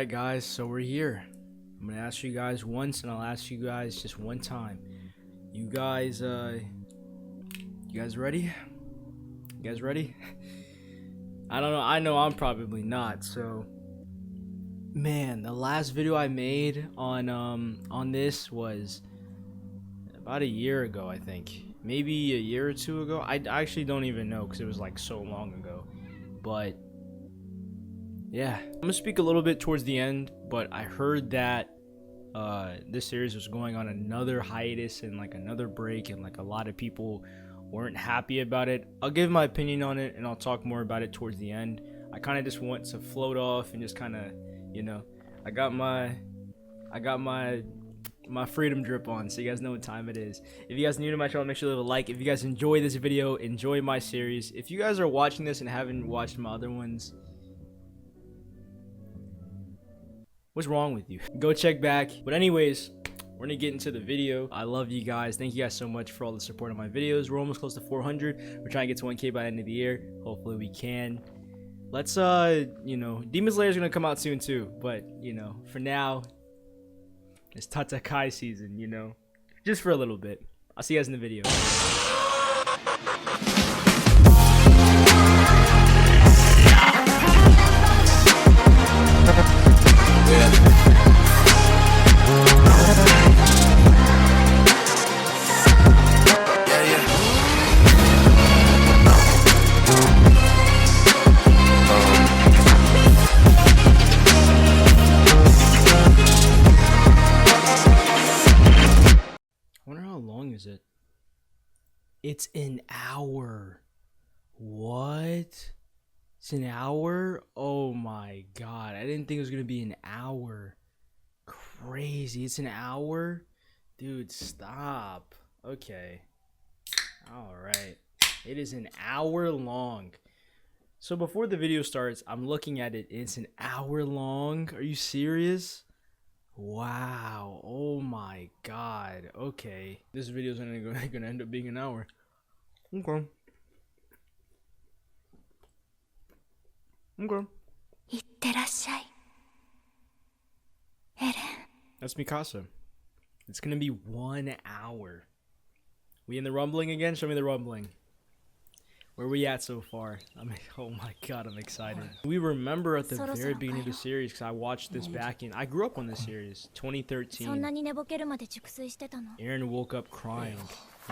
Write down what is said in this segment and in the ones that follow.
Alright guys, so we're here. I'm gonna ask you guys once and I'll ask you guys just one time. You guys ready? You guys ready? I don't know, I know I'm probably not, so man, the last video I made on this was about a year ago, I think. Maybe a year or two ago. I actually don't even know because it was like so long ago. But yeah, I'm gonna speak a little bit towards the end, but I heard that this series was going on another hiatus and like another break, and like a lot of people weren't happy about it. I'll give my opinion on it and I'll talk more about it towards the end. I kind of just want to float off and just kind of, you know, I got my freedom drip on, so you guys know what time it is. If you guys are new to my channel, make sure to leave a like. If you guys enjoy this video, enjoy my series. If you guys are watching this and haven't watched my other ones, what's wrong with you? Go check back. But anyways, we're gonna get into the video. I love you guys. Thank you guys so much for all the support on my videos. We're almost close to 400. We're trying to get to 1K by the end of the year. Hopefully we can. Let's you know, Demon Slayer is gonna come out soon too, but you know, for now it's 𝐡𝐨𝐲𝐞 season, you know, just for a little bit. I'll see you guys in the video. Is it? It's an hour. What? It's an hour? Oh my god, I didn't think it was gonna be an hour. Crazy. It's an hour? Dude, stop. Okay, all right, it is an hour long. So before the video starts, I'm looking at it. It's an hour long. Are you serious? Wow, oh my god. Okay, this video is gonna end up being an hour. Okay. That's Mikasa. It's gonna be 1 hour. We in the rumbling again? Show me the rumbling. Where we at so far? Oh my god, I'm excited. We remember at the very beginning of the series, because I watched this back in, I grew up on this series, 2013. Eren woke up crying,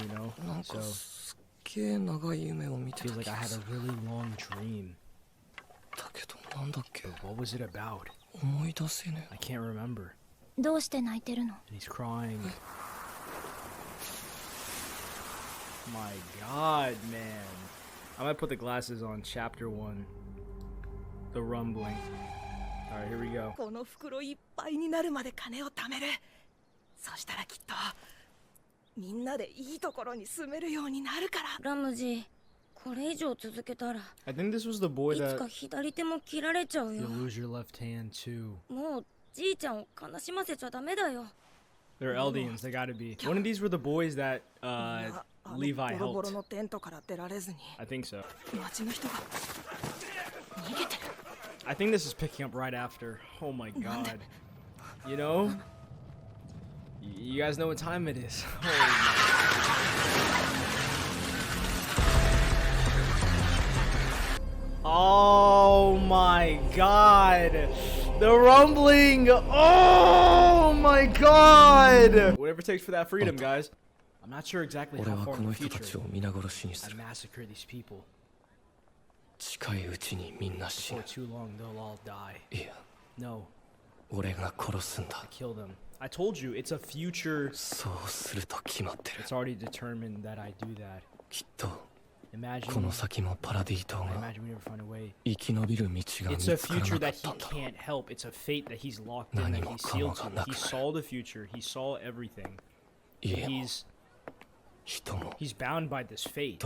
you know, so it feels like I had a really long dream. But what was it about? I can't remember. And he's crying. My god, man. I might put the glasses on. Chapter 1. The rumbling. Alright, here we go. I think this was the boy that you'll lose your left hand too. They're Eldians, they gotta be. One of these were the boys that Levi helped. I think so. I think this is picking up right after. Oh my god. You know? You guys know what time it is. Oh my god. The rumbling. Oh my god. Whatever it takes for that freedom, guys. I'm not sure exactly how far in the future I massacre these people. Before too long, they'll all die. No. I kill them. I told you, it's a future. It's already determined that I do that. Imagine we never find a way. It's a future that he can't help. It's a fate that he's locked in, that he's sealed to. He saw the future. He saw everything. He's bound by this fate.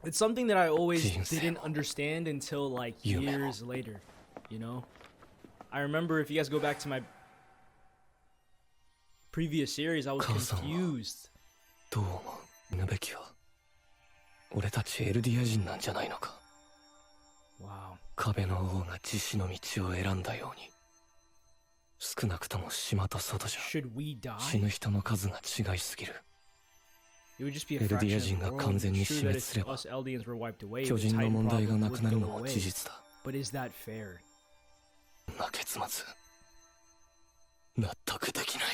It's something that I always didn't understand until like years later, you know? I remember, if you guys go back to my previous series, I was confused. 俺たちエルディア人なんじゃないのか。壁の王が自死の道を選んだように。少なくとも島と外じゃ Should we die? 死ぬ人の数が違いすぎる。 It would just be a エルディア fraction 人 of が the 完 world. 全に It's 死 true 滅 that すれ if ば us Eldians were wiped away, 巨 the 人の Titan 問題が problem なく would なる go のも away. 事実だ。 But is that fair? こんな結末納得できない。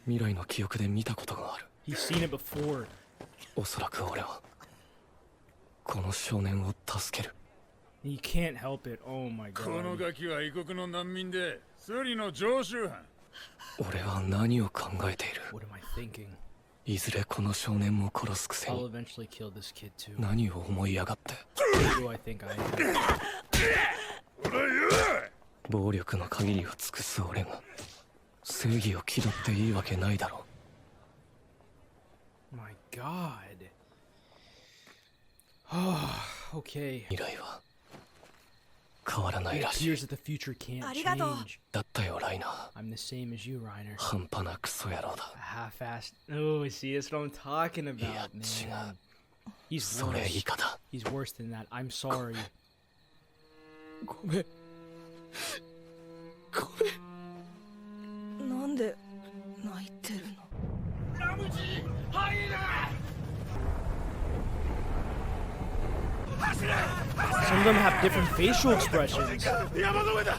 未来の記憶で見たことがある。 He's seen it before. おそらく俺はこの少年を助ける。 He can't help it. Oh my この god. ガキは異国の難民でスリの常習犯。俺は何を考えている。 What am I thinking? いずれこの少年も殺すくせ I'll に eventually kill this kid too. 何を思いやがって。 Who do I think I am? 暴力の限りを尽くす俺が正義を気取っていいわけないだろ My god. Oh, okay. う。未来は変わらない It らしい。 appears that the future can't ありがとう。 change. だったよライナー。 I'm the same as you, Reiner. 半端なクソ野郎だ。 A half-assed. Oh, see, that's what I'm talking about, Yeah, man. He's それ以 worse. 下だ。 He's worse than that. I'm sorry. ごめん。ごめん。なんで泣いてるの？ Some of them have different facial expressions. 山の上だ。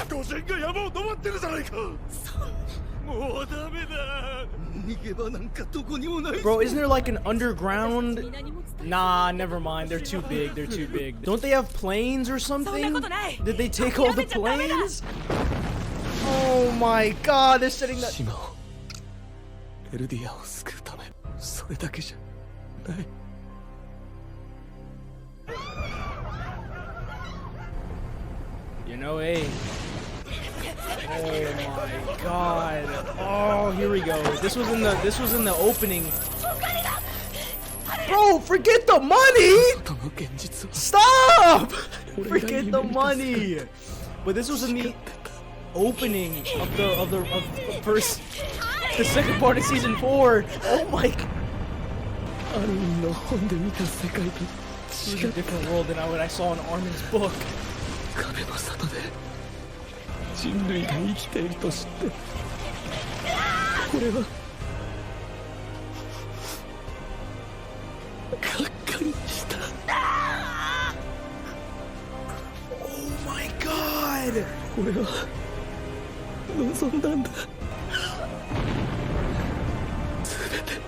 巨人が山を登ってるじゃないか。もうダメだ。逃げ場なんかどこにもない。 Bro, isn't there like an underground? Nah, never mind. They're too big. They're too big. Don't they have planes or something? Did they take all the planes? Oh my god, they're setting that. 島をエルディアを救うため、それだけじゃない。 You know, hey. Oh my god. Oh, here we go. This was in the opening. Bro, forget the money! その現実は Stop! Forget the money. But this was in the opening of the first, the second part of season 4. Oh my god. アルミンの本で見た世界と This was a different world than what I saw in Armin's book. 壁の外で人類が生きていると知って俺はがっかりした Oh my god! 俺は望んだんだ全て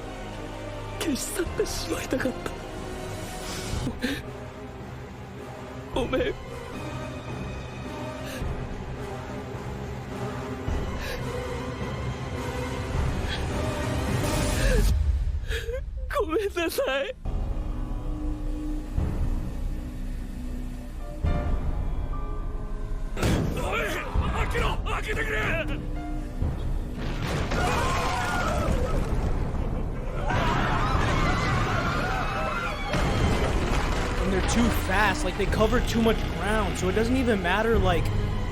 消し去ってしまいたかったごめんごめんなさい 開けろ、開けてくれ。 And they're too fast, like they cover too much ground, so it doesn't even matter like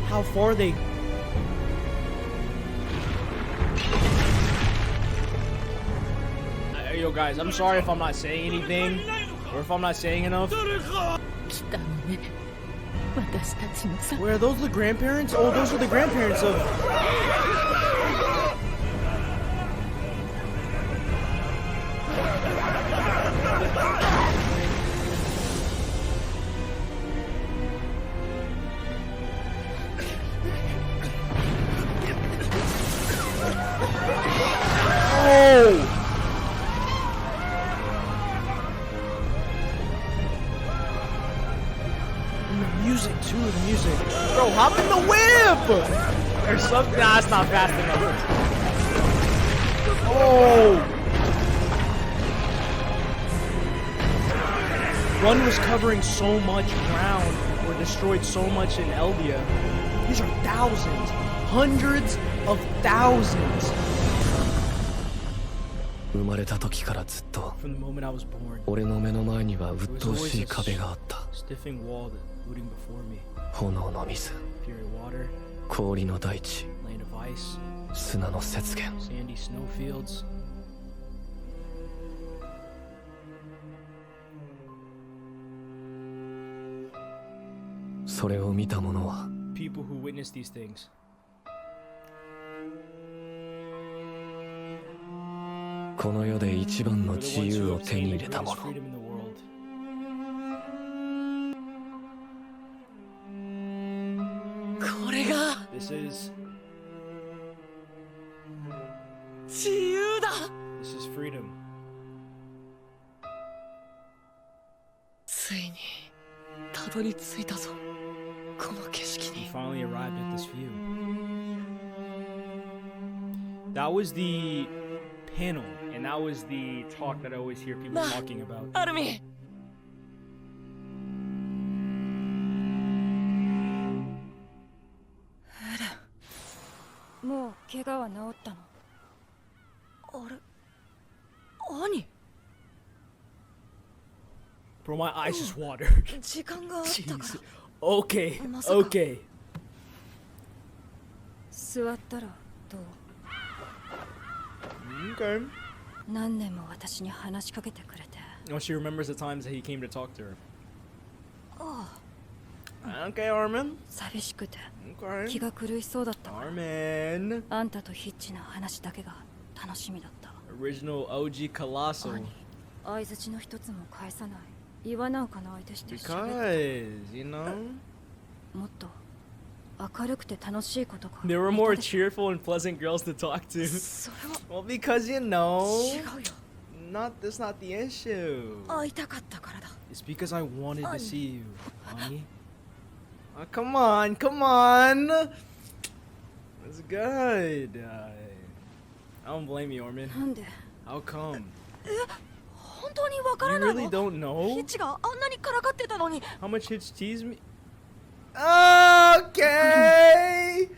how far they. Yo guys, I'm sorry if I'm not saying anything or if I'm not saying enough. 来たのね私たちのさ Where are those the grandparents? Oh, those are the grandparents of. Oh! And the music too, the music. Bro, hop in the whip! Or something. Nah, it's not fast enough. Oh! One was covering so much ground or destroyed so much in Eldia. These are thousands, hundreds of thousands. 生まれた時からずっと From the moment I was born, 俺の目の前には鬱 there was 陶し always い壁があった stiffing wall that looting before me. 炎の水 Pure water, 氷の大地 land of ice, 砂の雪原 sandy snowfields. それを見た者は People people who witness these things. この世で一番の They're the 自 ones 由 who を手 obtain に the 入れた greatest 者 freedom in the world. これが This is 自由だ this is freedom. ついにたどり着いたぞこの景色 We に finally arrived at this view. That was the panel, and that was the talk that I always hear people talking about. アルミもう怪我は治ったの？あれ、兄？ Bro, my eyes just watered. 時間があったか Jeez. ら Okay, まさか。 okay. 座ったらどう？ Okay. 何年も私に話しかけてくれて。 Oh, she remembers the times that he came to talk to her. ああ、 Okay, Armin. 寂しくて気 Okay. が狂いそうだったわ。 Armin. あんたとヒッチの話だけが楽しみだった。 Original OG Colossal. 兄、相づちの一つも返さない。岩なんかの相手して喋って Because, you know, た。もっと明るくて楽しいことが there were 言 more ったでしょ。 cheerful and pleasant girls to talk to. それは Well, because you know, 違うよ。 that's not the issue. 会いたかったからだ。 It's because I wanted to Ani. see you, Ani. Oh, come on, come on. That's good. I don't blame you, Orman. なんで？ How come? 本当にわか You らない really の？ don't ヒ know ッチがあんなにからかってたのに。 how much Hitch teased me? Okay.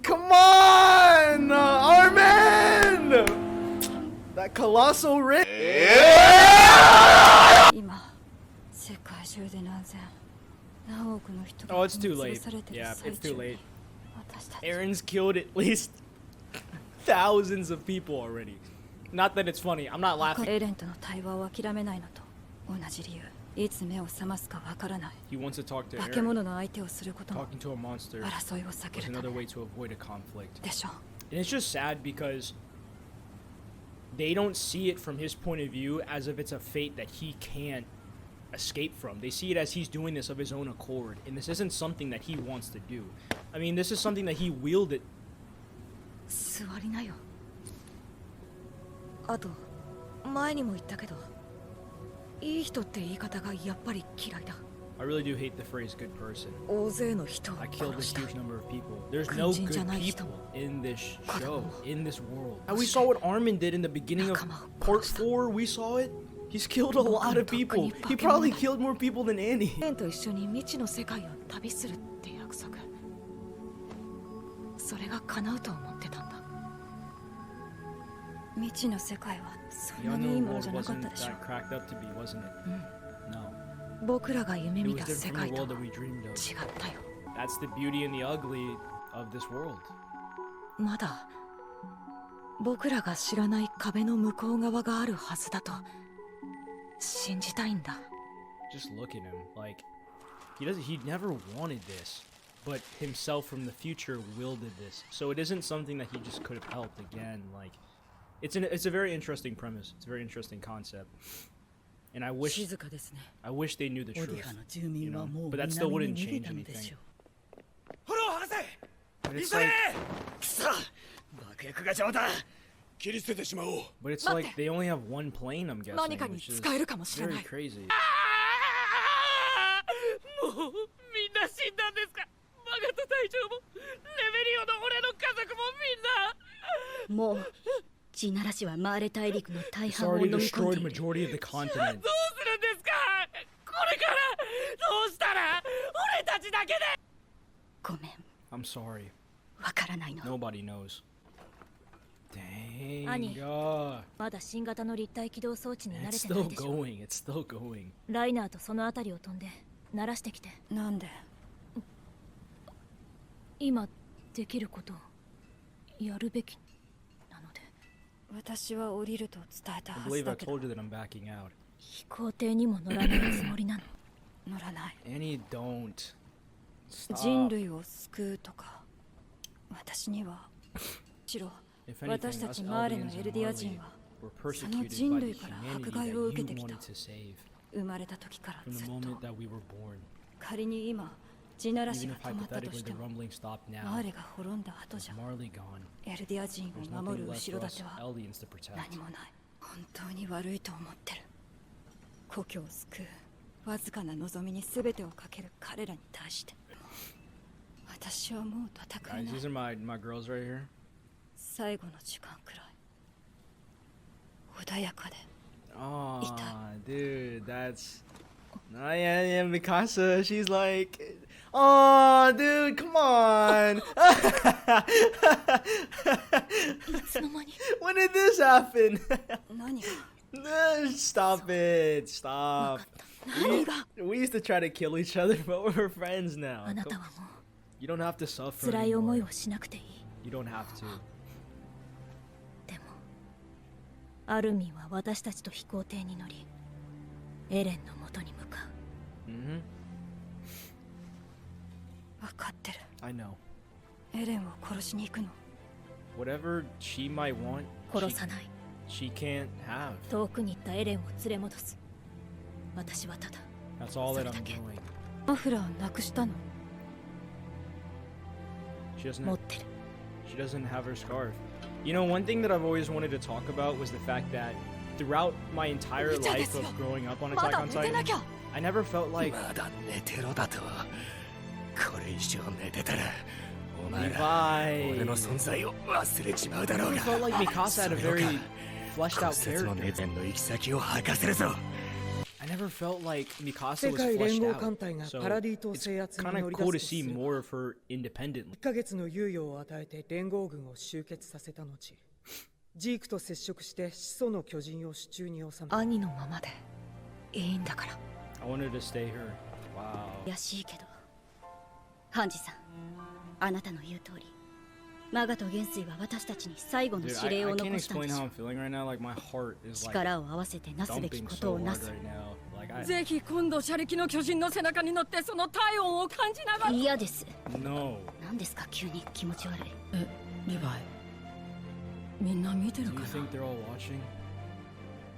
Come on, Armin. That colossal rip. 今世界中で何千何億の人が Oh, it's too 潰 late. されてる Yeah, 最 it's 中 too に late. 私たち Aaron's killed at least thousands of people already. Not that it's funny. I'm not laughing. エレンとの対話を諦めないのと同じ理由。いつ目を覚ますかわからない。 He wants to talk to 化け Aaron. 物の相手をすることも Talking to a monster 争いを避け was るた another め way to avoid a conflict. でしょ。 And it's just sad because they don't see it from his point of view as if it's a fate that he can't escape from. They see it as he's doing this of his own accord, and this isn't something that he wants to do. I mean, this is something that he wielded. 座りなよ。あと前にも言ったけど、いい人って言い方がやっぱり嫌いだ。 I really do hate the phrase good person. 大勢の人を I killed 殺 a した。 huge number of people. There's no good 軍人じゃない人 people in this 子供 show, in this world. And we saw what Armin did in the beginning of 仲間を part 殺した 4. We saw it. He's killed a lot of people. He probably killed more people than Annie. エレンと一緒に未知の世界を旅するって約束。それが叶うと思ってたんだ。未知の世界はそ The んなにいい unknown もの world じゃなかっ wasn't たでしょ。 that cracked up to be, wasn't it? No. 僕らが夢 It 見 was た different 世 from 界 the と world は that 違 we dreamed of. ったよ。 That's the beauty and the ugly of this world. まだ僕らが知らない壁の向こう側があるはずだと信じたいんだ。 Just look at him. Like, he never wanted this. But himself from the future wielded this. So it isn't something that he just could have helped again. Like, it's a very interesting premise. It's a very interesting concept. And I wish 静かですね。 they knew the オデ truth. ィハの住民はもう But that still 南 wouldn't に逃げ change たのでしょ anything. フォロー博士 But 急 it's げ like, くそ爆薬が邪魔だ切り捨ててしまおう but it's like they only have one plane, I'm guessing, 何かに which is 使えるかもしれ very ない。 crazy. もうみんな死んだんですか？マガト隊長もレベリオの俺の家族もみんな。もう地ならしはマーレ大陸の大 It's 半を飲 already み込ん destroyed でいる。 majority of the continent. どうするんですか？これからどうしたら俺たちだけで。ごめん、 I'm sorry. わからないの。 Nobody knows. Dang. Ani. God. まだ新型の立体起動装置に慣れ It's てない still でしょ。 going. It's still going. ライナーとその辺りを飛んで慣らしてきて。なんで？今できることをやるべきなので。私は降りると伝えた I はず believe I だけど told you that I'm backing out. 飛行艇にも乗らないつもりなの。乗らない。 Annie, don't. 人類を救うとか私にはしろ If anything, 私た us ちマーレの Eldians エルディア人 and は Marley were その persecuted 人 by 類 the から humanity 迫害を that 受け you てき wanted た to save 生まれた時から from ず the っと moment that we were born. 仮に今地ならし Even が if 止まったと hypothetically して the も rumbling stopped マ now, ーレが滅んだ後 with じゃ Marley gone, エルディア人 there's を守 nothing る left 後ろ for 盾 us は Eldians to protect. 何もない本当に悪いと思ってる故郷を救うわずかな望みに全てをかける彼らに対して私はもう戦え Guys, ない these are my girls right here. 最後の時間くらい穏やかで Oh, dude, that's. Oh, yeah, Mikasa. She's like, oh, dude, come on. いつの間に When did this happen? 何が Stop it. Stop. 何が We used to try to kill each other, but we're friends now. あなたはも You don't have to う suffer 辛い思い anymore. をしなくていい。 You don't have to. でもアルミンは私たちと飛行艇に乗りエレンの元に向かう。 Mm-hmm. 分かってる I know. エレンを殺しに行くの Whatever she might want, 殺さない。 she can't have. 遠くに行ったエレンを連れ戻す。私はただ That's all that I'm それだけ。 doing. マフラーなくしたの She doesn't. 持ってる。 She doesn't have her scarf. You know, one thing that I've always wanted to talk about was the fact that throughout my entire life of growing up on ま Attack だ on 寝てな Titan, きゃ I never felt like まだ寝てろだと。これ以上寝てたらお前ら Levi. 俺の存在を忘れちまうだろ I う never が。 felt like Mikasa had a それよ very か fleshed 骨 out 折の character. 熱演の行き先を吐かせるぞ。 I never felt like Mikasa 世 was 界連 fleshed 合艦 out. 隊が So パラディ島 it's 制圧に kind 乗 of り cool to 出すと see すれば more of her independently. 1ヶ月の猶予を与えて連合軍を集結させた後ジークと接触して始祖の巨人を手中に収め兄のままでいいんだから I wanted to stay her. Wow. 怪しいけどハンジさん、あなたの言う通りマガと元帥は私たちに最後の Dude, 指令 I を can't 残したん explain でし how ょ I'm feeling right now. Like my heart is like 力を合わせてなすべき dumping こと so をな hard す right now. Like I ぜひ今度車力の巨人の背中に乗ってその体温を感じながら。嫌です。 no. 何ですか急に気持ち悪い。リヴァイ、みんな見て Do る you かな。 think they're all watching?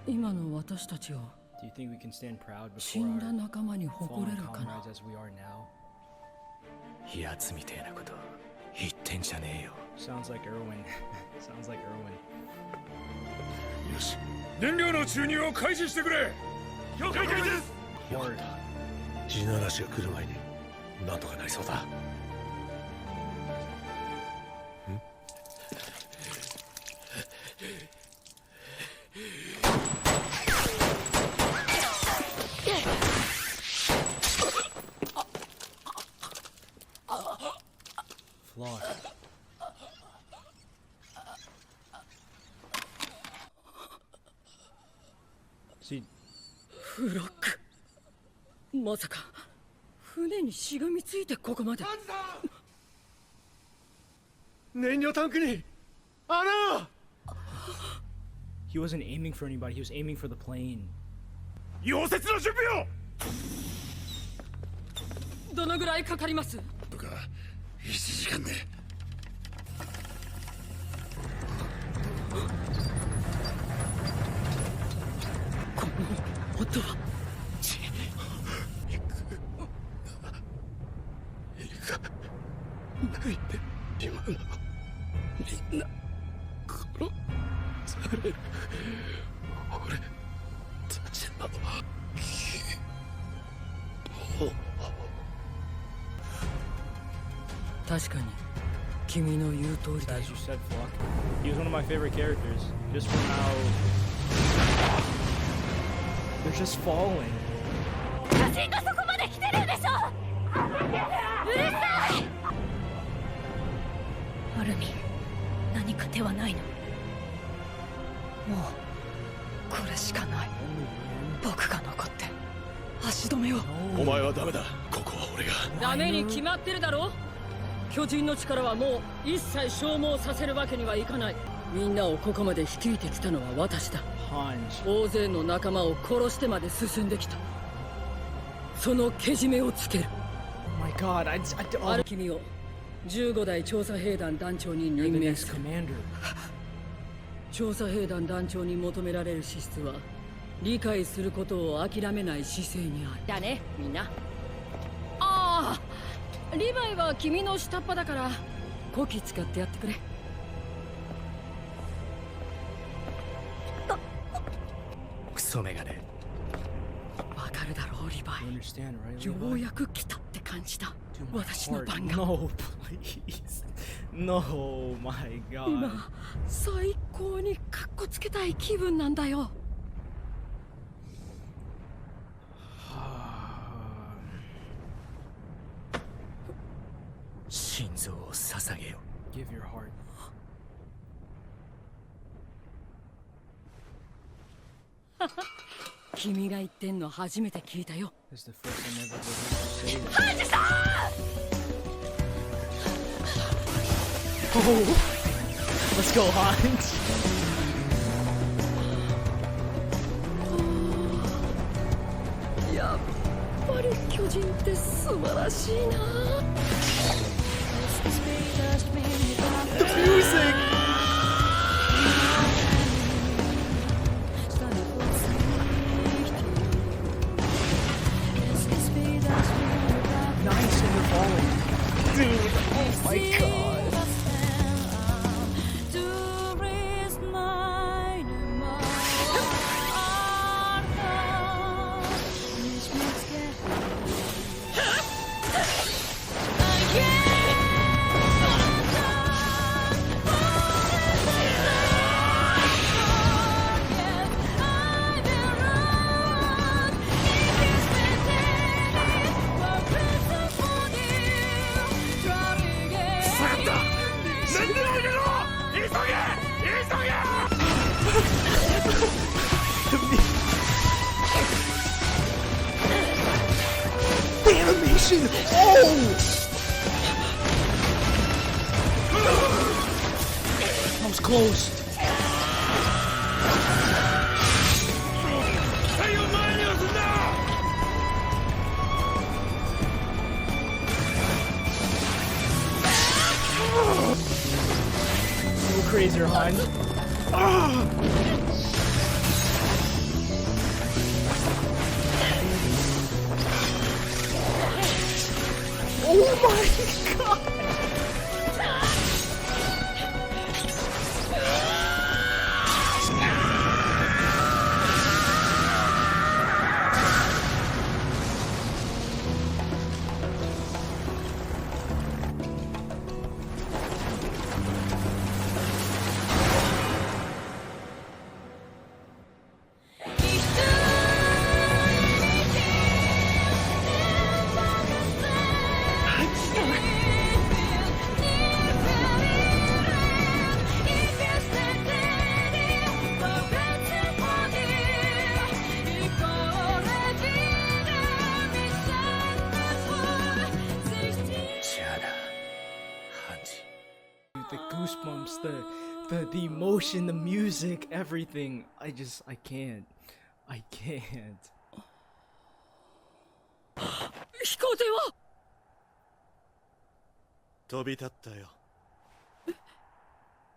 今の私たちを Do you think we can stand proud 死 before んだ our 仲間に誇れ fallen るかな。 comrades as we are now? やつみてえなこと言ってんじゃねえよ。 Sounds like Erwin. Sounds like Erwin. よし、燃料の注入を開始してくれ。了解です。よかった。地ならしが来る前になんとかなりそうだ。Flock. See, フロック。まさか船にしがみついてここまで。燃料タンクに穴。 he wasn't aiming for anybody. He was aiming for the plane. 溶接の準備を。どのぐらいかかります？とか1時間ね。この音は。ないで今のみんな殺される。俺たちの希望。確かに君の言う通りだよ。 As you said, Flock. He was one of my favorite characters. Just from how they're just falling. 巨人がそこまで来てるんでしょ。うるさい。アルミン、何か手はないの？もうこれしかない僕が残って足止めをお前はダメだ。ここは俺が。ダメに決まってるだろ。巨人の力はもう一切消耗させるわけにはいかない。みんなをここまで率いてきたのは私だ。 Hanj. 大勢の仲間を殺してまで進んできた。そのけじめをつける。 Oh my god, oh, 君を15代調査兵団団長に you're 任 the 命 next する。 commander. 調査兵団団長に求められる資質は理解することを諦めない姿勢にある。だね、みんな。ああ、リヴァイは君の下っ端だからこき使ってやってくれ。クソメガネ。わかるだろう、リヴ You ァ understand, right? イ。よ Levi? うやく来たって感じだ。 Dude, my 私の heart. 番が。 No, please. No, my god. 今最高にカッコつけたい気分なんだよ。心臓を捧げよ。 Give your heart. 君が言ってんの初めて聞いたよ。 This is the first time ever heard you say that. Oh, let's go, Hans. やっぱり巨人って素晴らしいな。 The music. 9 Cinder Falling. Dude, oh my god. The animation! Oh! That was close. Go crazier, Hans. Oh my god! The goosebumps, the emotion, the music, everything. I can't. I can't. 飛行艇は飛び立ったよ。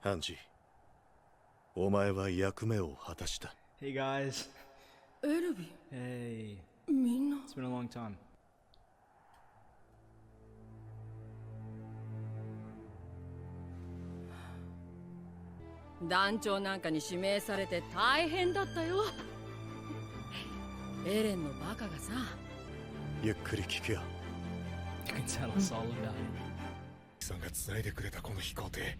ハンジ、お前は役目を果たした。Hey guys. エルヴィ Hey. ン、みんな It's been a long time. 団長なんかに指名されて大変だったよ。エレンのバカがさ。ゆっくり聞くよ。 You can tell us all about it. さんが繋いでくれたこの飛行艇、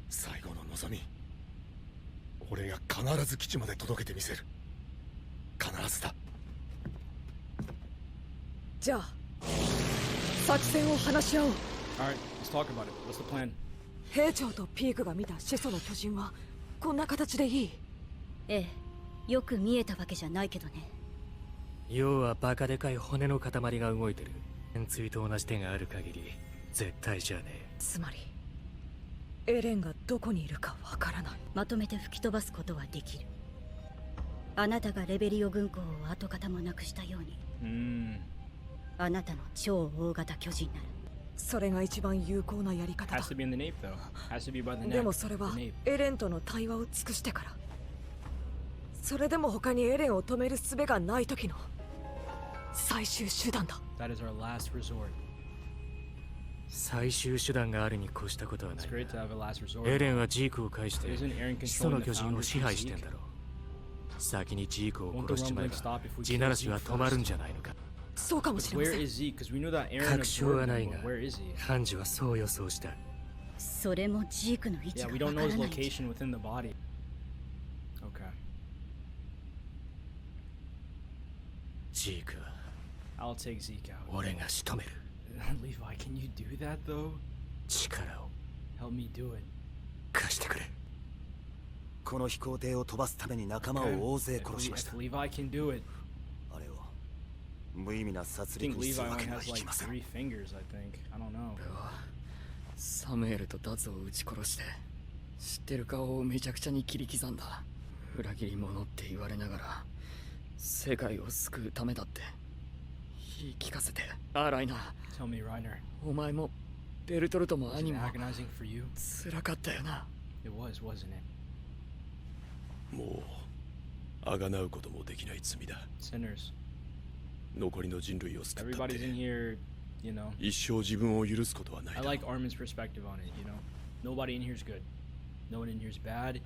最後の望み、俺が必ず基地まで届けてみせる。必ずだ。じゃあ作戦を話し合おう。 Alright, let's talk about it. What's the plan? 兵長とピークが見た始祖の巨人はこんな形でいい。ええ、よく見えたわけじゃないけどね。要はバカでかい骨の塊が動いてる。円錐と同じ手がある限り絶対じゃねえ。つまりエレンがどこにいるかわからない。まとめて吹き飛ばすことはできる。あなたがレベリオ軍港を跡形もなくしたように。あなたの超大型巨人なら。それが一番有効なやり方だ。 Has to be in the nape though. Has to be by the neck. でもそれは The nape. エレンとの対話を尽くしてから。それでも他にエレンを止める術がない時の最終手段だ。 That is our last resort. 最終手段があるに越したことはな It's い。 great to have a last resort. エレンはジークを介して Isn't Eren 始祖の controlling 巨 the 人を founders 支 of 配してんだ Zeke? ろう。先にジークを Won't 殺 the しちまえ rumbling ば stop if we 地 kill ならしは Zeke 止まるん first? じゃないのか。そうかもしれま Where せん。 is Zeke? Because we knew that Eren 確証は absorbed ない him, が but where is he? ハンジはそう予想した。それもジークの位置 Yeah, が we わ don't か know ら his ない。 location within the body. Okay. ジークは I'll take Zeke out. 俺が仕留める。 Levi, can you do that though? 力を Help me do it. 貸してくれ。この飛行艇を飛ばすために仲間 Okay. を大勢 If 殺しました Levi can do it. あれを無意味な殺 I 戮 think にす Levi るわ only けには has いき like ません 3 fingers, I think. I don't know. 俺はサムエルとダズを撃ち殺して知ってる顔をめちゃくちゃに切り刻んだ。裏切り者って言われながら世界を救うためだって言い聞かせて。アーライナ、 Tell me, Reiner. お前もベルトルトも Was 兄 it も agonizing for you? 辛かったよな。 It was, wasn't it? もう贖うこともできない罪だ。 Sinners. 残りの人類を救ったっ Everybody's in て here, you know. 一生自分を許すことはない I だろう。 like Armin's perspective on it, you know. Nobody in here is good. No one in here is bad.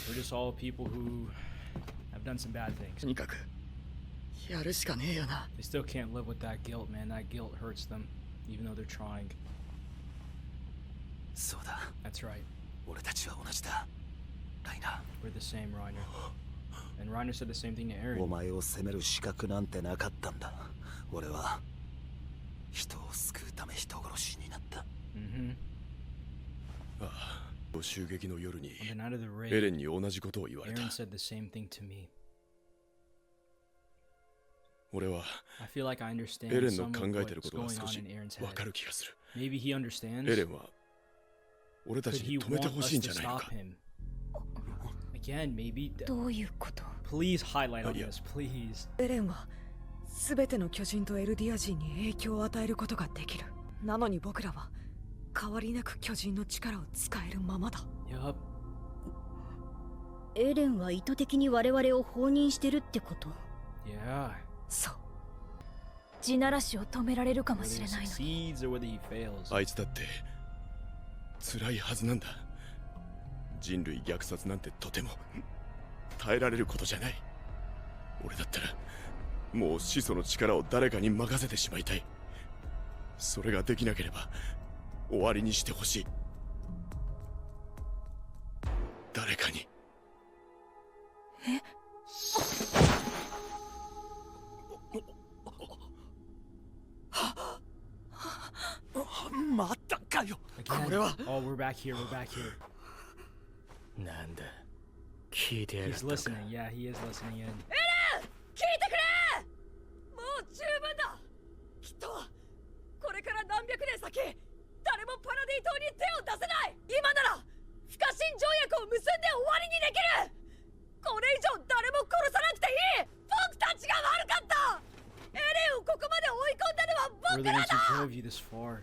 We're just all people who have done some bad things. とにかくやるしかねえよな。 They still can't live with that guilt, man. That guilt hurts them, even though they're trying. そうだ、 That's right. 俺たちは同じだ。ライナ We're the same, Reiner. And Reiner said the same thing to ー、お Eren. 前を責める資格なんてなかったんだ。俺は人を救うため人殺しになった。 Mm-hmm. ああ、襲撃の夜に On the night of the エレ raid, ンに同じことを言われた。 Eren said the same thing to me. 俺は I feel like I エ understand レンの some 考 of えてる what's ことが going 少 on し in Eren's わか head. る気がする。 Maybe he エ understands. レンは俺た Could ち he に止めて want ほ us しいん to じゃないの stop か。 him? Again, maybe. どういうこと？ Please highlight on yeah. this, please. エレンは全ての巨人とエルディア人に影響を与えることができる。なのに僕らは変わりなく巨人の力を使えるままだ。 Yup. エレンは意図的に我々を放任してるってこと？ Yeah. そう。地ならしを止められるかも Whether し he れないのに。 succeeds or whether he fails. あいつだって辛いはずなんだ。人類虐殺なんてとても耐えられることじゃない。俺だったらもう始祖の力を誰かに任せてしまいたい。それができなければ終わりにしてほしい。誰かに。またかよ。 Again. これは Oh, we're back here, we're back here. なんだ、聞いてやがっ He's たか。 listening. Yeah, he is listening in. 聞いてくれ。もう十分だ。きっとこれから何百年先誰もパラディ島に手を出せない。今なら不可侵条約を結んで終わりにできる。これ以上誰も殺さなくていい。僕たちが悪かった。エレンをここまで追い込んだのは We're 僕 the ら ones だ。 who drove you this far.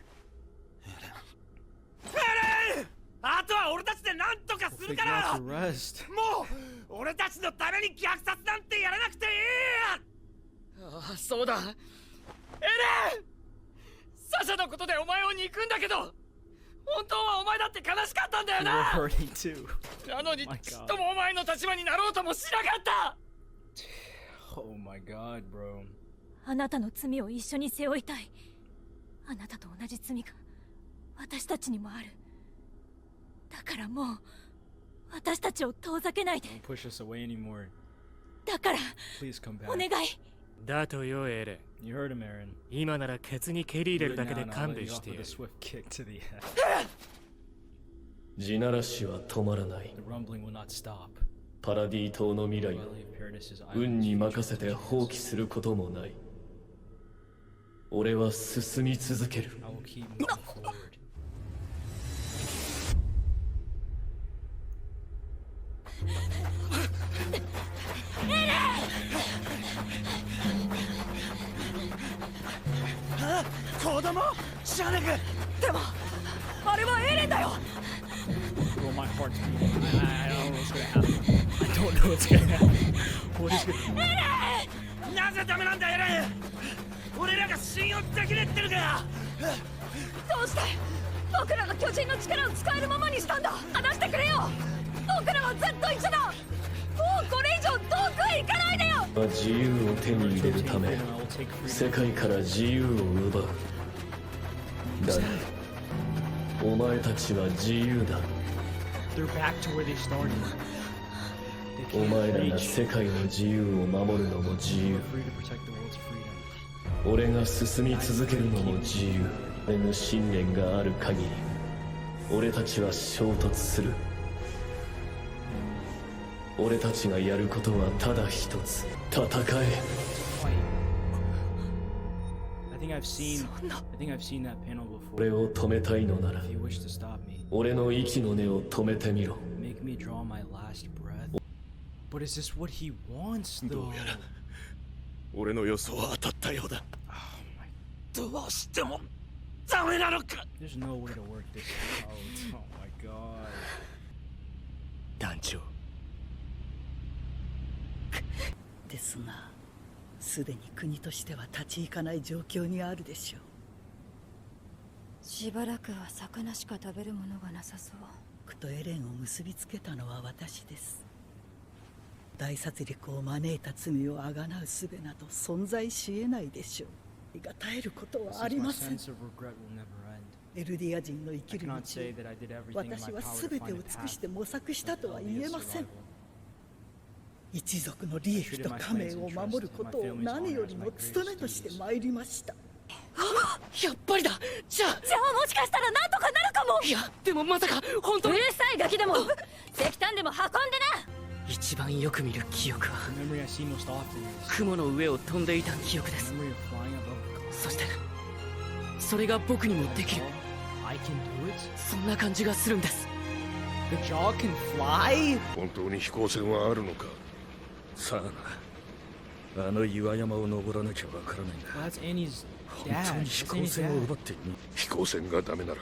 あとは俺たちで何とかす We'll る figure から out the rest. もう俺たちのために虐殺なんてやらなくていい。ああ、そうだ。エレン、サシャのことでお前を憎んだけど本当はお前だって悲しかったんだよ You were な。 hurting too. なのに My ち God. っともお前の立場になろうともしなかった。 Oh my god, bro. あなたの罪を一緒に背負いたい。あなたと同じ罪が私たちにもある。だからもう私たちを遠ざけないで。 Don't push us away anymore. だから Please come お back. 願い。だとよ、エレン。 You heard him, Eren. 今ならケツに蹴り入れるだけで Now, now, 勘 let 弁 you し off て with や a る。 swift kick to the head. 地ならしは止まらない。 The rumbling will not stop. パラディ島の未来 The を Valley of Paradise' 運に islands 任せて放棄することもない。俺は進み続ける。 I will keep moving forward. 供知らねえ。でもあれはエレンだよ。 Well, my heart's beating. I don't know what's gonna happen. I don't know what's gonna happen. What is gonna... なぜダメなんだエレン。俺らが信用できねえってるか。どうして僕らが巨人の力を使えるままにしたんだ。話してくれよ。僕らはずっと一緒だ。もうこれ以上遠くへ行かないでよ。自由を手に入れるため世界から自由を奪う。だがお前たちは自由だ。 They're back to where they started. お前らが世界の自由を守るのも自由。 Free to protect the world's freedom. 俺が進み続けるのも自由。俺の信念がある限り俺たちは衝突する。俺たちがやることはただ一つ。戦え。 I think I've seen that panel before. 俺を止めたいのなら If you wish to stop me, 俺の息の根を止めてみろ。 make me draw my last breath. But is this what he wants, though? どうやら俺の予想は当たったようだ。どうしてもダメなのか。 There's no way to work this out. Oh my god. 団長。ですが、すでに国としては立ち行かない状況にあるでしょう。しばらくは魚しか食べるものがなさそう。クとエレンを結びつけたのは私です。大殺戮を招いた罪をあがなう術など存在し得ないでしょう。胃が絶えることはありません。エルディア人の生きる道を私は全てを尽くして模索したとは言えません。一族の利益と家名を守ることを何よりも務めとして参りました。やっぱりだ。じゃあもしかしたらなんとかなるかも。いやでもまさか本当に。うるさいガキでも石炭でも運んでな。一番よく見る記憶は雲の上を飛んでいた記憶です。そしてそれが僕にもできる。そんな感じがするんです。 The jaw can fly? 本当に飛行船はあるのか。さあな、あの岩山を登らなきゃわからないんだ。 Well, that's Annie's 本 dad. 当に That's 飛行 Annie's 船を dad. 奪って飛行船がダメなら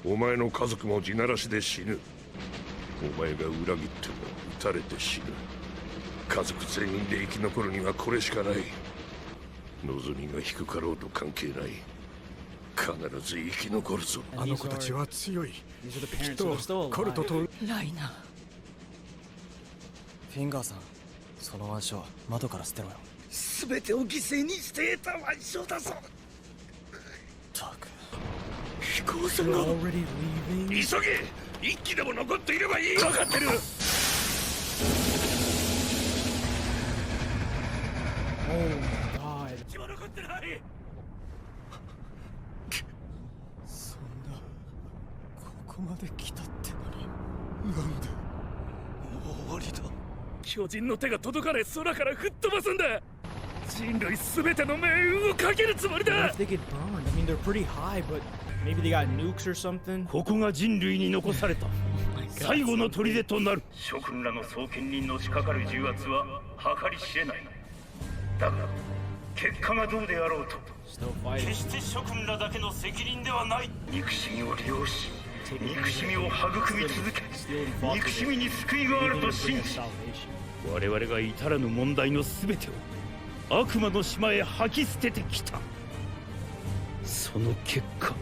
お前の家族も地ならしで死ぬ。お前が裏切っても撃たれて死ぬ。家族全員で生き残るにはこれしかない。望みが低かろうと関係ない。必ず生き残るぞ。あの子たちは強い。きっとコルトとライナー。フィンガーさん、その腕章窓から捨てろよ。全てを犠牲にして得た腕章だぞ。ったく飛行船が急げ。一機でも残っていればいい。分かってる。God. 気も残ってない。そんなここまで来たってのになんでもう終わりだ。巨人の手が届かない空から吹っ飛ばすんだ。人類全ての命運をかけるつもりだ。 What if they get burned? I mean, they're pretty high, but maybe they got nukes or something. ここが人類に残された最後の砦となる。諸君らの双剣にのしかかる重圧は計り知れない。だが結果がどうであろうと決して諸君らだけの責任ではない。憎しみを利用し憎しみを育み続け憎しみに救いがあると信じ、我々が至らぬ問題の全てを悪魔の島へ吐き捨ててきた。その結果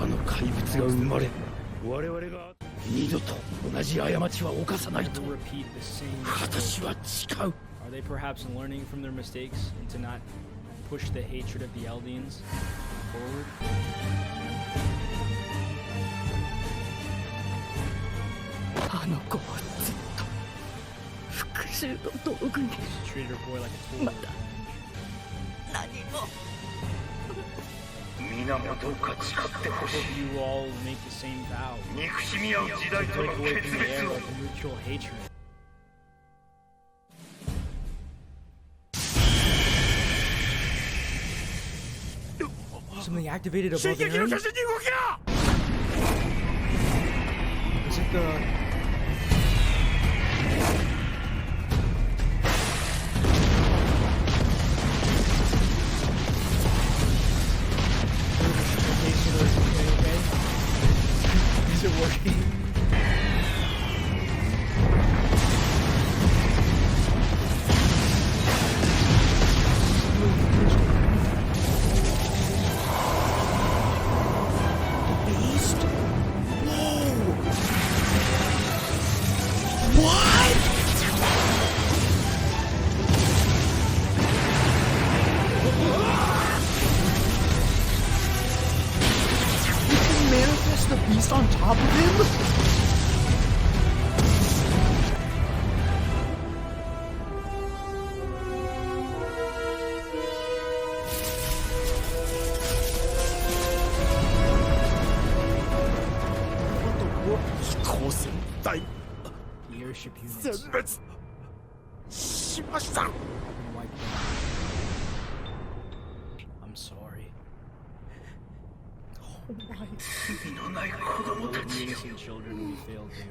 あの怪物が生まれ、我々が二度と同じ過ちは犯さないと私は誓う。 Are they perhaps learning from their mistakes and to not push the hatred of the Eldians forward? あの子はずっと復讐の道具に Treated her boy like a tool. まだ何も。皆もどうか誓ってほしい。 You all make the same vow. 憎しみ合う時代と Take の away 決 from the 別 air を。 of mutual hatred. Something activated above 進撃の Aaron? 巨人に動きな。 Is it the... 隊 The airship 全 units. 滅しました。 I'm sorry. Oh my. All of the innocent children we failed you.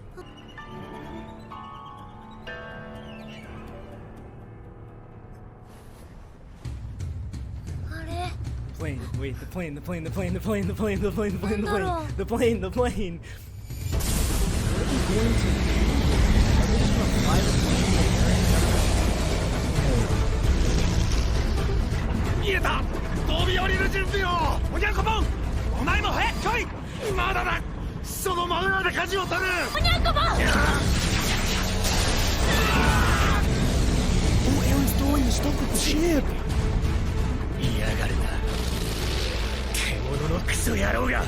Plane, wait, the plane, the plane, the plane, the plane, the plane, the plane, the plane, the plane, the plane, the plane. What are we going to do? Are they just gonna fly the plane to Aaron? 見えた飛び降りる準備をおにゃんこぽんお前も早く来いまだだその真裏で舵を取るおにゃんこぽん Who is doing the stop of the ship? 嫌がるな獣のクソ野郎が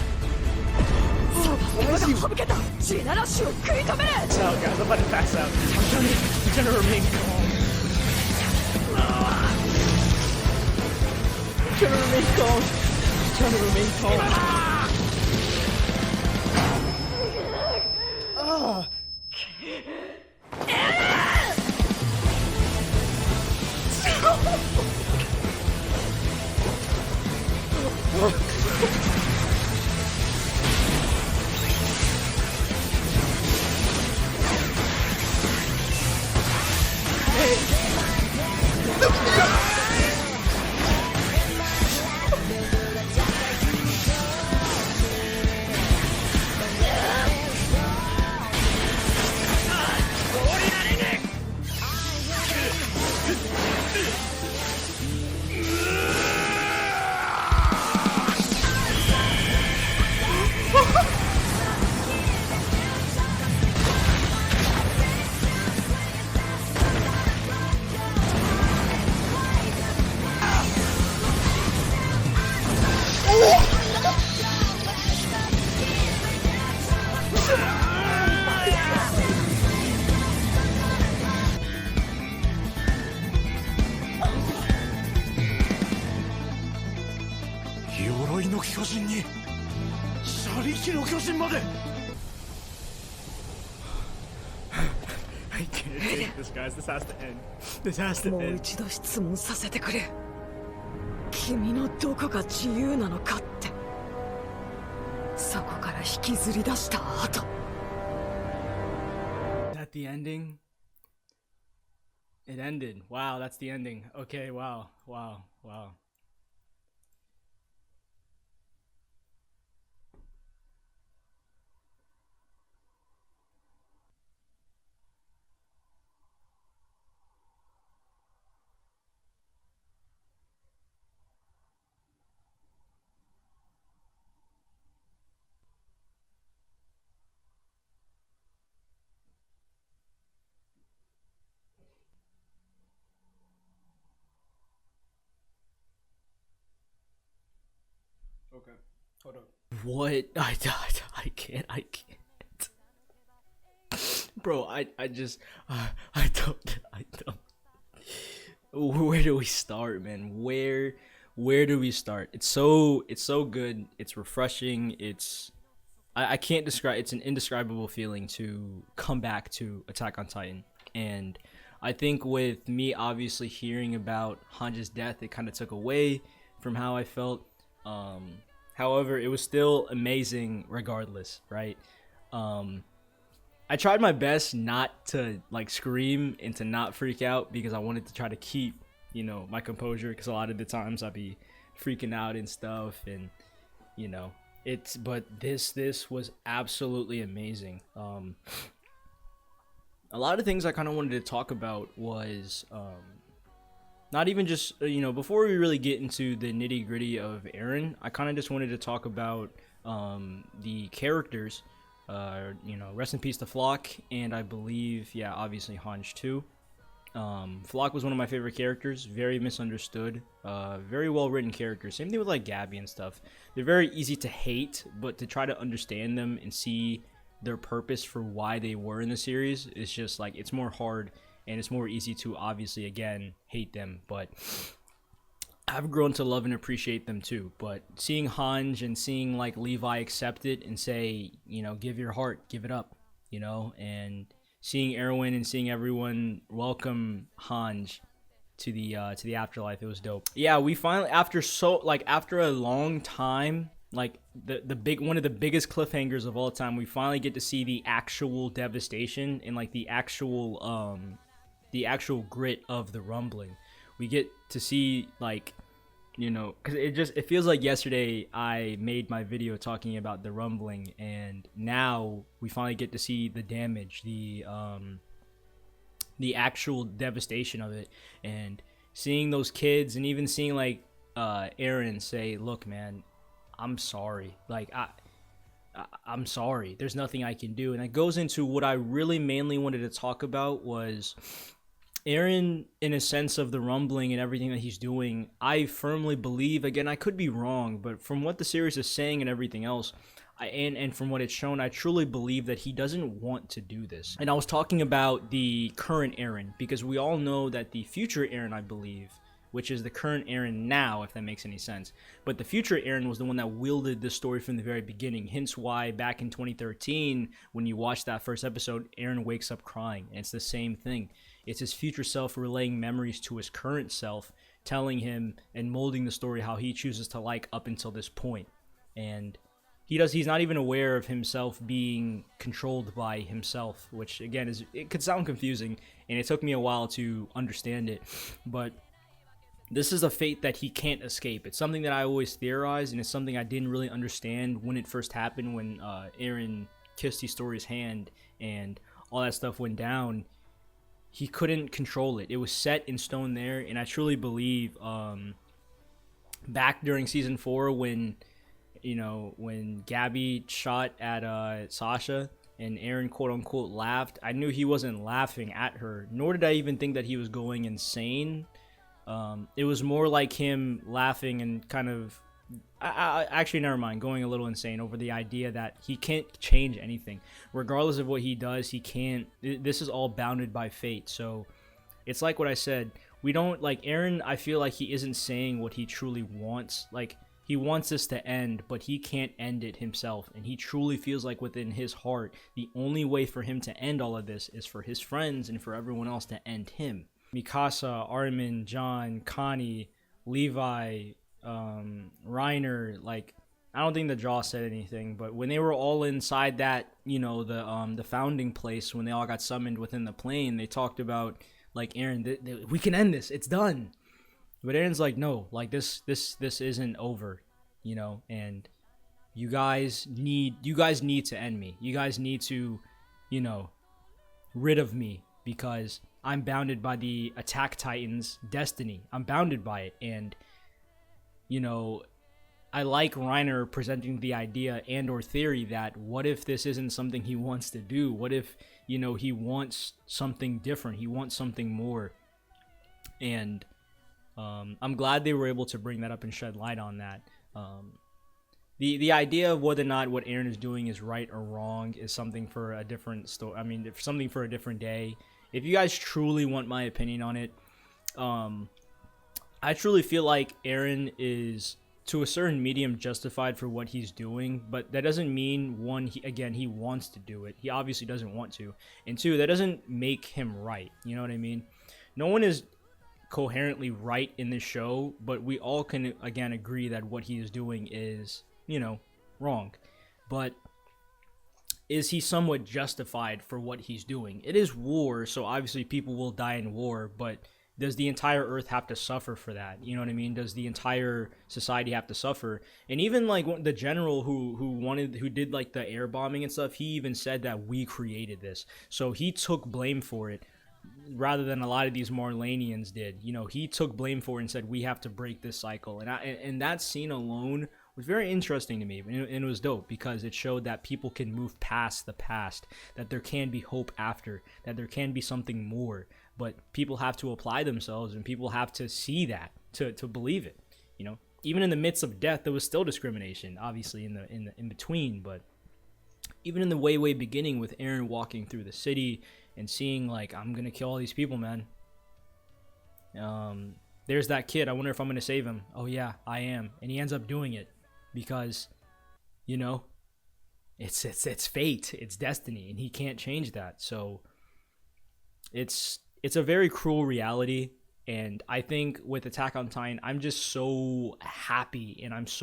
馬が省けた地ならしを食い止める So guys, I'm about to pass out. I'm trying to remain calm. I'm trying to remain calm. I'm trying to remain calm.鎧の巨人に車力の巨人まで I can't take this, guys. This has to end. This has to もう end. 一度質問させてくれ。君のどこが自由なのかって。そこから引きずり出した後。Is that the ending? It ended. Wow, that's the ending. Okay, wow, wow, wow. Okay, hold up. What? I can't. Bro, I don't. Where do we start, man? Where do we start? It's so good. It's refreshing. I can't describe. It's an indescribable feeling to come back to Attack on Titan. And I think with me obviously hearing about Hange's death, it kind of took away from how I felt. However, it was still amazing regardless, right? I tried my best not to like scream and to not freak out because I wanted to try to keep, you know, my composure, because a lot of the times I'd be freaking out and stuff, and you know, but this was absolutely amazing. A lot of things I kind of wanted to talk about was not even just, you know, before we really get into the nitty gritty of Eren, I kind of just wanted to talk about the characters. You know, rest in peace to Flock, and I believe, yeah, obviously Hange too. Flock was one of my favorite characters, very misunderstood, very well written characters. Same thing with like Gabby and stuff. They're very easy to hate, but to try to understand them and see their purpose for why they were in the series is just like, it's more hard, and it's more easy to obviously again hate them, but I've grown to love and appreciate them too. But seeing Hange and seeing like Levi accept it and say, you know, give your heart, give it up, you know, and seeing Erwin and seeing everyone welcome Hanj to the afterlife, it was dope. Yeah, we finally, after a long time, like the big one of the biggest cliffhangers of all time, we finally get to see the actual devastation and like the actual grit of the rumbling. We get to see, like, you know, because it feels like yesterday I made my video talking about the rumbling, and now we finally get to see the damage, the actual devastation of it, and seeing those kids, and even seeing like Eren say, "Look, man, I'm sorry. Like I'm sorry. There's nothing I can do." And it goes into what I really mainly wanted to talk about was Eren, in a sense of the rumbling and everything that he's doing. I firmly believe, again, I could be wrong, but from what the series is saying and everything else, and from what it's shown, I truly believe that he doesn't want to do this. And I was talking about the current Eren, because we all know that the future Eren, I believe, which is the current Eren now, if that makes any sense, but the future Eren was the one that wielded this story from the very beginning. Hence why back in 2013, when you watch that first episode, Eren wakes up crying, and it's the same thing. It's his future self relaying memories to his current self, telling him and molding the story how he chooses to like up until this point. And he's not even aware of himself being controlled by himself, which again it could sound confusing, and it took me a while to understand it, but this is a fate that he can't escape. It's something that I always theorized, and it's something I didn't really understand when it first happened, when Eren kissed Historia's hand and all that stuff went down. He couldn't control it. It was set in stone there, and I truly believe back during season 4 when, you know, when Gabby shot at Sasha and Eren quote-unquote laughed, I knew he wasn't laughing at her, nor did I even think that he was going insane. It was more like him laughing and kind of, actually never mind, going a little insane over the idea that he can't change anything. Regardless of what he does, he can't. This is all bounded by fate. So it's like what I said. We don't, like, Eren, I feel like he isn't saying what he truly wants. Like, he wants this to end, but he can't end it himself. And he truly feels like within his heart, the only way for him to end all of this is for his friends and for everyone else to end him. Mikasa, Armin, John, Connie, Levi, Reiner, like, I don't think the Jaw said anything, but when they were all inside that, you know, the founding place, when they all got summoned within the plane, they talked about, like, Eren, we can end this, it's done. But Eren's like, no, like, this isn't over, you know, and you guys need to end me. You guys need to, you know, rid of me, because I'm bounded by the Attack Titan's destiny. I'm bounded by it. And, you know, I like Reiner presenting the idea and or theory that what if this isn't something he wants to do? What if, you know, he wants something different? He wants something more. And I'm glad they were able to bring that up and shed light on that. The idea of whether or not what Eren is doing is right or wrong is something for a different story. I mean, something for a different day. If you guys truly want my opinion on it, I truly feel like Eren is, to a certain medium, justified for what he's doing, but that doesn't mean, one, he wants to do it. He obviously doesn't want to. And two, that doesn't make him right. You know what I mean? No one is coherently right in this show, but we all can, again, agree that what he is doing is, you know, wrong. But is he somewhat justified for what he's doing? It is war, so obviously people will die in war, but does the entire earth have to suffer for that? You know what I mean? Does the entire society have to suffer? And even like the general who did like the air bombing and stuff, he even said that we created this. So he took blame for it rather than a lot of these Marlanians did. You know, he took blame for it and said we have to break this cycle. And that scene alone was very interesting to me, and it was dope because it showed that people can move past the past, that there can be hope after, that there can be something more, but people have to apply themselves and people have to see that to believe it. You know, even in the midst of death, there was still discrimination, obviously in between, but even in the way beginning with Eren walking through the city and seeing like, I'm gonna kill all these people, man. There's that kid, I wonder if I'm gonna save him. Oh yeah, I am. And he ends up doing it because, you know, it's fate, it's destiny, and he can't change that. So it's a very cruel reality. And I think with Attack on Titan, I'm just so happy, and I'm just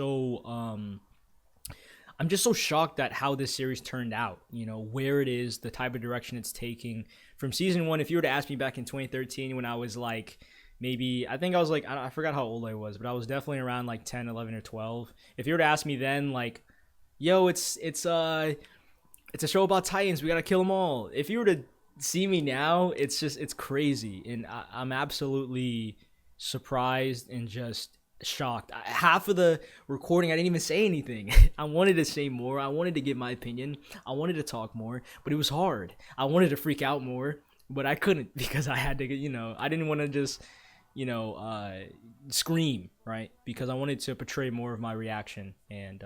so shocked at how this series turned out, you know, where it is, the type of direction it's taking. From season 1, if you were to ask me back in 2013 when I was like, maybe, I think I was like, I forgot how old I was, but I was definitely around like 10, 11, or 12. If you were to ask me then, like, yo, it's a show about Titans, we gotta kill them all. If you were to see me now, it's crazy, and I'm absolutely surprised and just shocked. Half of the recording I didn't even say anything. I wanted to say more, I wanted to give my opinion, I wanted to talk more, but it was hard. I wanted to freak out more, but I couldn't, because I had to, you know, I didn't want to just, you know, scream, right? Because I wanted to portray more of my reaction, and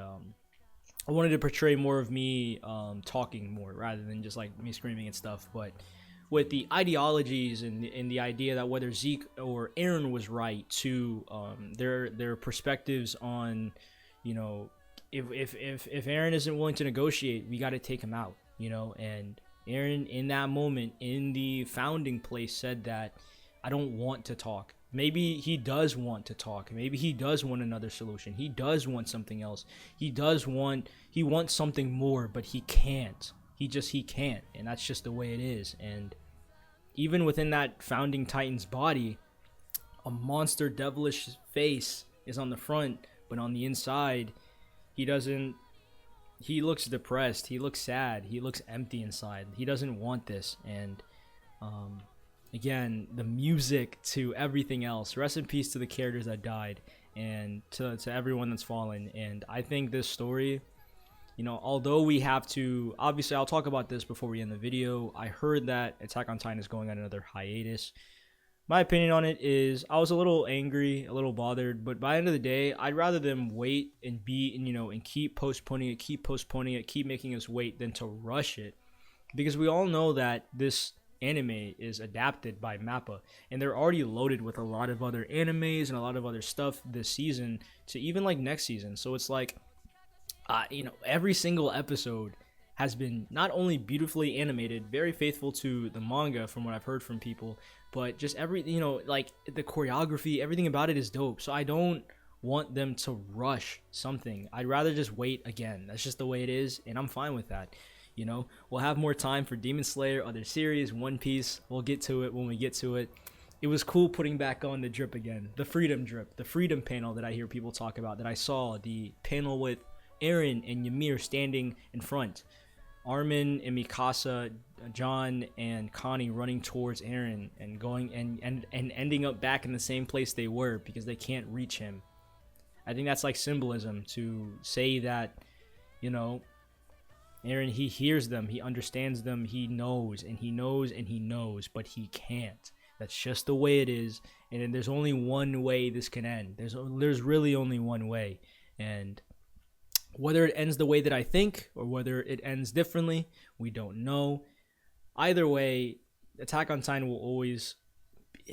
I wanted to portray more of me talking more rather than just like me screaming and stuff. But with the ideologies and the idea that whether Zeke or Eren was right, to their perspectives on, you know, if Eren isn't willing to negotiate, we got to take him out, you know. And Eren in that moment in the founding place said that, I don't want to talk. Maybe he does want to talk. Maybe he does want another solution. He does want something else. He wants something more, but he can't. He can't. And that's just the way it is. And even within that founding Titan's body, a monster devilish face is on the front, but on the inside, he looks depressed. He looks sad. He looks empty inside. He doesn't want this. And, again, the music to everything else. Rest in peace to the characters that died, and to everyone that's fallen. And I think this story, you know, although we have to, obviously I'll talk about this before we end the video. I heard that Attack on Titan is going on another hiatus. My opinion on it is, I was a little angry, a little bothered, but by the end of the day, I'd rather them wait and and keep postponing it, keep making us wait, than to rush it. Because we all know that this anime is adapted by MAPPA, and they're already loaded with a lot of other animes and a lot of other stuff this season to even like next season. So it's like, you know, every single episode has been not only beautifully animated, very faithful to the manga from what I've heard from people, but just you know, like the choreography, everything about it is dope. So I don't want them to rush something. I'd rather just wait again. That's just the way it is, and I'm fine with that. You know, we'll have more time for Demon Slayer, other series, One Piece. We'll get to it when we get to it. It was cool putting back on the drip again. The freedom drip. The freedom panel that I hear people talk about, that I saw. The panel with Eren and Ymir standing in front. Armin and Mikasa, John and Connie running towards Eren and going and ending up back in the same place they were because they can't reach him. I think that's like symbolism to say that, you know, Eren, he hears them, he understands them, he knows, and he knows, and he knows, but he can't. That's just the way it is, and there's only one way this can end. There's really only one way, and whether it ends the way that I think, or whether it ends differently, we don't know. Either way, Attack on Titan will always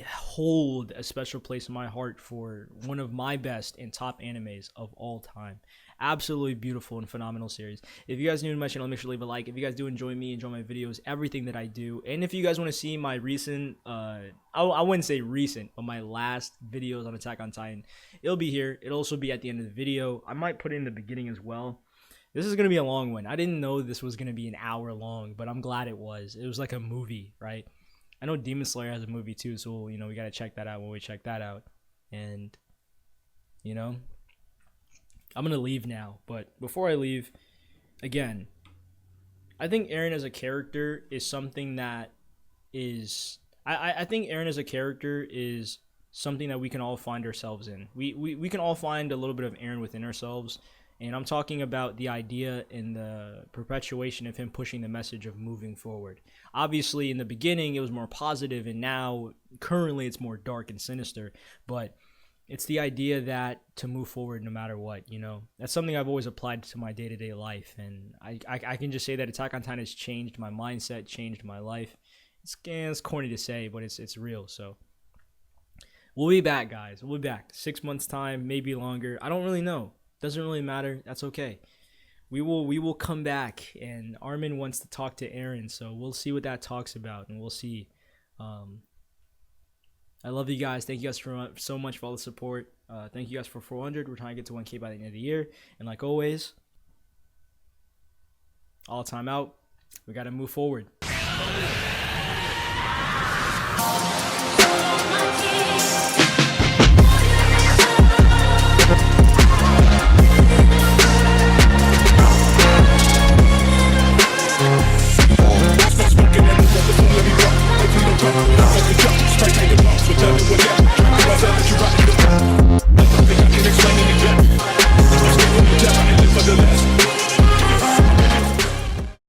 hold a special place in my heart for one of my best and top animes of all time. Absolutely beautiful and phenomenal series. If you guys are new to my channel, make sure to leave a like. If you guys do enjoy me, enjoy my videos, everything that I do, and if you guys want to see my recent, I wouldn't say recent, but my last videos on Attack on Titan, it'll be here. It'll also be at the end of the video. I might put it in the beginning as well. This is going to be a long one. I didn't know this was going to be an hour long, but I'm glad it was. It was like a movie, right? I know Demon Slayer has a movie too, so, you know, we got to check that out when we check that out. And, you know, I'm going to leave now. But before I leave, again, I think Eren as a character is something that is... I think Eren as a character is something that we can all find ourselves in. We can all find a little bit of Eren within ourselves. And I'm talking about the idea and the perpetuation of him pushing the message of moving forward. Obviously, in the beginning, it was more positive, and now, currently, it's more dark and sinister. But it's the idea that to move forward no matter what, you know. That's something I've always applied to my day-to-day life. And I can just say that Attack on Titan has changed my mindset, changed my life. It's corny to say, but it's real. So we'll be back, guys. We'll be back. 6 months' time, maybe longer. I don't really know. Doesn't really matter. That's okay. we will come back, and Armin wants to talk to Eren, so we'll see what that talks about, and we'll see. I love you guys. Thank you guys so much for all the support. Thank you guys for 400. We're trying to get to 1K by the end of the year, and like always, all time out. We got to move forward. Straight to the box, returning with that.